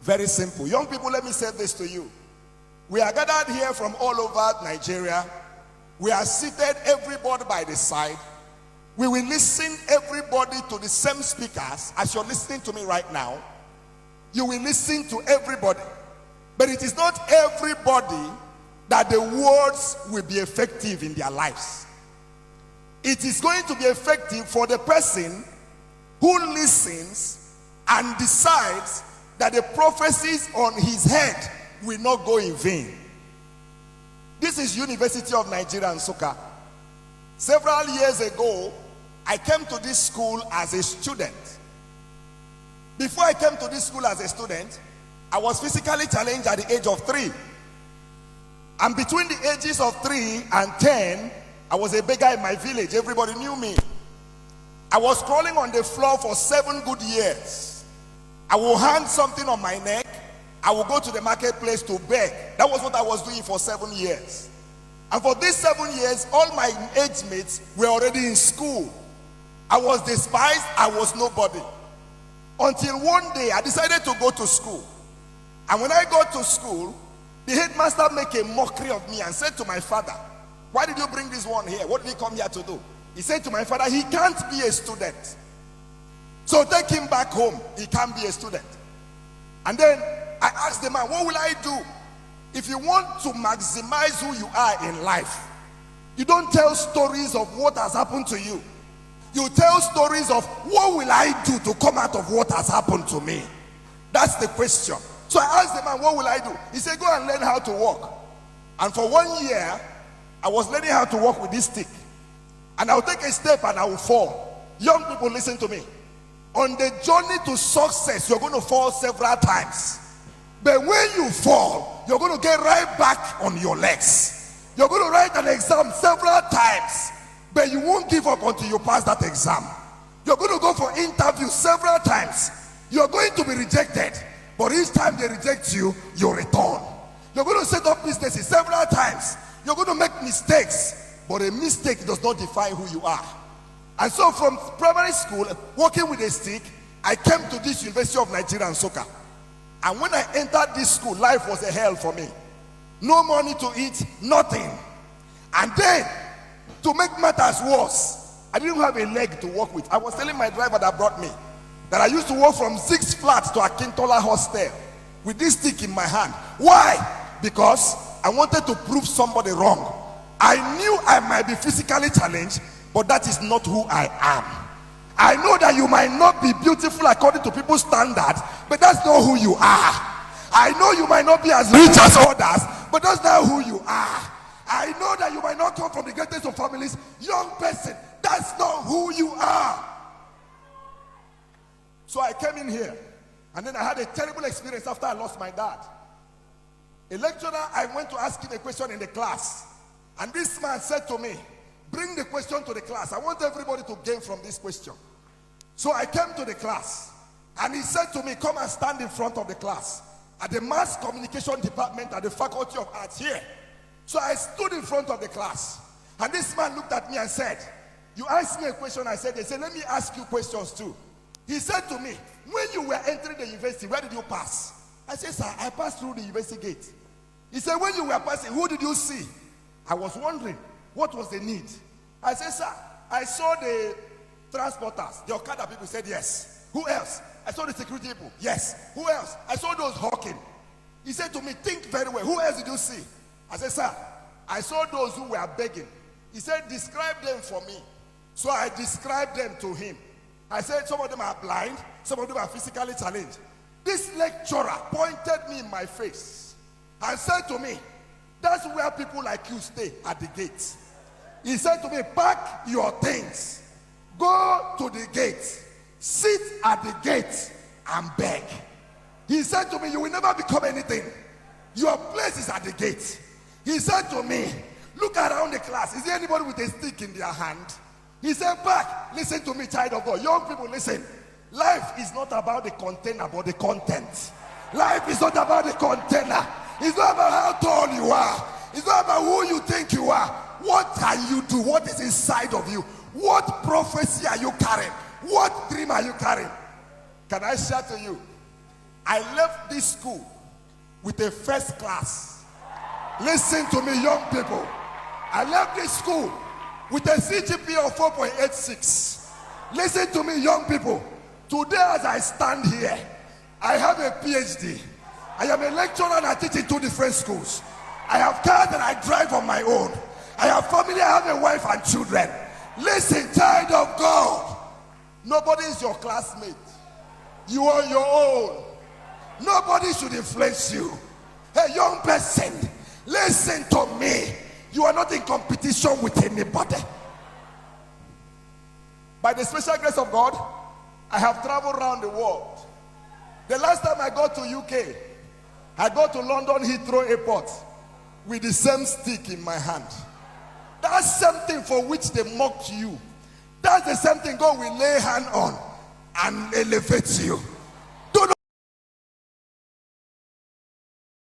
Very simple. Young people, let me say this to you. We are gathered here from all over Nigeria. We are seated, everybody by the side. We will listen, everybody, to the same speakers as you're listening to me right now. You will listen to everybody. But it is not everybody that the words will be effective in their lives. It is going to be effective for the person who listens and decides that the prophecies on his head will not go in vain. This is University of Nigeria, Nsukka. Several years ago, I came to this school as a student. Before I came to this school as a student, I was physically challenged at the age of 3. And between the ages of 3 and 10, I was a beggar in my village. Everybody knew me. I was crawling on the floor for 7 good years. I will hang something on my neck. I will go to the marketplace to beg. That was what I was doing for 7 years. And for these 7 years, all my age mates were already in school. I was despised. I was nobody. Until one day, I decided to go to school. And when I got to school, the headmaster made a mockery of me and said to my father, "Why did you bring this one here? What did he come here to do?" He said to my father, "He can't be a student. So take him back home. He can't be a student." And then I asked the man, "What will I do?" If you want to maximize who you are in life, you don't tell stories of what has happened to you. You tell stories of what will I do to come out of what has happened to me. That's the question. So I asked the man, "What will I do?" He said, "Go and learn how to walk." And for 1 year, I was learning how to walk with this stick. And I'll take a step and I will fall. Young people, listen to me. On the journey to success, you're going to fall several times. But when you fall, you're going to get right back on your legs. You're going to write an exam several times, but you won't give up until you pass that exam. You're going to go for interviews several times. You're going to be rejected, but each time they reject you, you return. You're going to set up businesses several times. You're going to make mistakes, but a mistake does not define who you are. And so from primary school, working with a stick, I came to this University of Nigeria, Nsukka. And when I entered this school, life was a hell for me. No money to eat, nothing. And then, to make matters worse, I didn't have a leg to walk with. I was telling my driver that brought me that I used to walk from 6 flats to Akintola Hostel with this stick in my hand. Why? Because I wanted to prove somebody wrong. I knew I might be physically challenged, but that is not who I am. I know that you might not be beautiful according to people's standards, but that's not who you are. I know you might not be as rich as others, but that's not who you are. I know that you might not come from the greatest of families. Young person, that's not who you are. So I came in here, and then I had a terrible experience after I lost my dad. A lecturer, I went to ask him a question in the class, and this man said to me, "Bring the question to the class. I want everybody to gain from this question." So I came to the class, and he said to me, "Come and stand in front of the class at the mass communication department at the Faculty of Arts here." So I stood in front of the class, and this man looked at me and said, "You asked me a question." I said, "They said, let me ask you questions too." He said to me, "When you were entering the university, where did you pass?" I said, "Sir, I passed through the university gate." He said, "When you were passing, who did you see?" I was wondering, what was the need? I said, "Sir, I saw the transporters, the Okada people." Said, "Yes." "Who else?" "I saw the security people." "Yes." "Who else?" "I saw those hawking." He said to me, "Think very well. Who else did you see?" I said, "Sir, I saw those who were begging." He said, "Describe them for me." So I described them to him. I said, "Some of them are blind, some of them are physically challenged." This lecturer pointed me in my face and said to me, "That's where people like you stay, at the gate." He said to me, "Pack your things, go to the gate, sit at the gate and beg." He said to me, "You will never become anything. Your place is at the gate." He said to me, "Look around the class. Is there anybody with a stick in their hand?" He said, "Pack." Listen to me, child of God. Young people, listen. Life is not about the container, but the content. Life is not about the container. It's not about how tall you are. It's not about who you think you are. What can you do? What is inside of you? What prophecy are you carrying? What dream are you carrying? Can I share to you? I left this school with a first class. Listen to me, young people. I left this school with a CGPA of 4.86. Listen to me, young people. Today as I stand here, I have a PhD. I am a lecturer and I teach in 2 different schools. I have cars that I drive on my own. I have family, I have a wife and children. Listen, child of God. Nobody is your classmate. You are your own. Nobody should influence you. Hey, young person, listen to me. You are not in competition with anybody. By the special grace of God, I have traveled around the world. The last time I got to UK, I got to London Heathrow Airport with the same stick in my hand. That's something for which they mocked you. That's the same thing God will lay hand on and elevate you.